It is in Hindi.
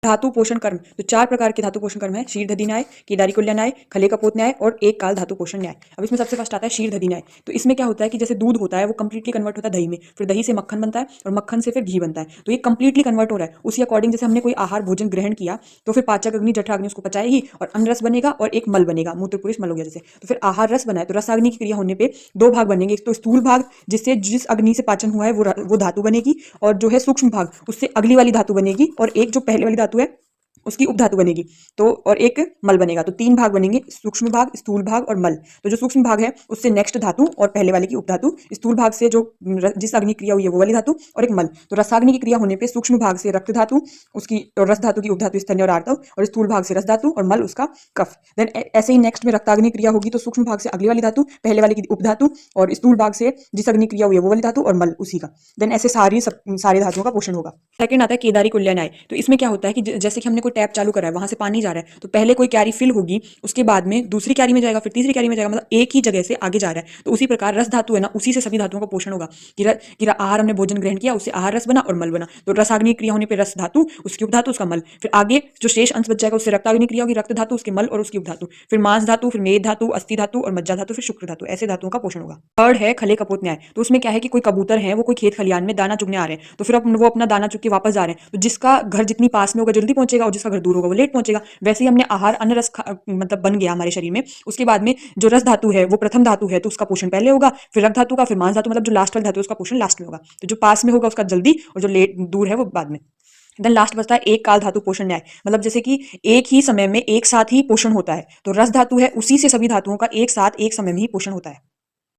धातु पोषण कर्म, तो 4 प्रकार के धातु पोषण कर्म है। शीर्षधि न्याय, केदारी कुल्य न्याय, खले कपोत न्याय और एक काल धातु पोषण न्याय। अब इसमें सबसे फर्स्ट आता है शीर्षधि न्याय। तो इसमें क्या होता है कि जैसे दूध होता है वो कंप्लीटली कन्वर्ट होता है दही में, फिर दही से मक्खन बनता है और मक्खन से फिर घी बनता है। तो ये कंप्लीटली कन्वर्ट हो रहा है। उसी अकॉर्डिंग जैसे हमने कोई आहार भोजन ग्रहण किया तो फिर पाचक अग्नि जठराग्नि उसको पचाएगी और अन्न रस बनेगा और एक मल बनेगा, मूत्र पुरुष मल हो गया जैसे। तो फिर आहार रस बना है तो रसाग्नि की क्रिया होने पे 2 भाग बनेंगे। एक तो स्थूल भाग जिससे जिस अग्नि से पाचन हुआ है वो धातु बनेगी, और जो है सूक्ष्म भाग उससे अगली वाली धातु बनेगी, और एक जो पहले वाली धातु है उसकी उपधातु बनेगी। तो और एक मल बनेगा। तो 3 भाग बनेंगे, सूक्ष्म भाग, स्थूल भाग और मल। तो जो सूक्ष्म भाग है उससे नेक्स्ट धातु और पहले वाले की उपधातु, स्थूल भाग से जो जिस अग्नि क्रिया हुई है वो वाली धातु, और एक मल। तो रसाग्नि की क्रिया होने पे सूक्ष्म भाग से रक्त धातु, उसकी और रस धातु की उपधातु स्तन्य और आर्तव, और स्थूल भाग से रस धातु और मल उसका कफ। देन ऐसे ही नेक्स्ट में रक्ताग्नि क्रिया होगी तो सूक्ष्म भाग से अगली वाली धातु, पहले वाले की उपधातु, और स्थूल भाग से जिस अग्नि क्रिया हुई है वो वाली धातु और मल उसी का। देन ऐसे सारी धातुओं का पोषण होगा। सेकंड आता है केदारी कुल्य न्याय। तो इसमें क्या होता है कि जैसे कि हमने कोई टैप चालू करा है, वहां से पानी जा रहा है, तो पहले कोई क्यारी फिल होगी, उसके बाद में दूसरी क्यारी में जाएगा, फिर तीसरी क्यारी में जाएगा, मतलब एक ही जगह से आगे जा रहा है। तो उसी प्रकार रस धातु है ना, उसी से सभी धातुओं का पोषण होगा कि आहार हमने भोजन ग्रहण किया, उससे आहार रस बना और मल बना। तो रसाग्नि क्रिया होने पर रस धातु, उसकी उपधातु, उसका मल। फिर आगे जो शेष अंश बच जाएगा उससे रक्ताग्नि क्रिया होगी, रक्त धातु, उसके मल और उसकी उपधातु। फिर मांस धातु, फिर मेद धातु, अस्थि धातु और मज्जा धातु, फिर शुक्र धातु। ऐसे धातुओं का पोषण होगा। थर्ड है खले कपोत न्याय। तो उसमें क्या है कि कोई कबूतर है, वो कोई खेत खलियान में दाना चुगने आ रहे हैं, तो फिर वो अपना दाना चुग के वापस जा रहे हैं। तो जिसका घर जितनी पास में होगा जल्दी पहुंचेगा, और जिसका घर दूर होगा वो लेट पहुंचेगा। वैसे ही हमने आहार अन्न रस मतलब बन गया हमारे शरीर में, उसके बाद में जो रस धातु है वो प्रथम धातु है तो उसका पोषण पहले होगा, फिर रक्त धातु का, फिर मांस धातु, मतलब जो लास्ट वाली धातु है उसका पोषण लास्ट में होगा। तो जो पास में होगा उसका जल्दी, और जो लेट दूर है वो बाद में। देन लास्ट बचता है एक काल धातु पोषण न्याय। मतलब जैसे कि एक ही समय में एक साथ ही पोषण होता है, तो रस धातु है उसी से सभी धातुओं का एक साथ एक समय में ही पोषण होता है।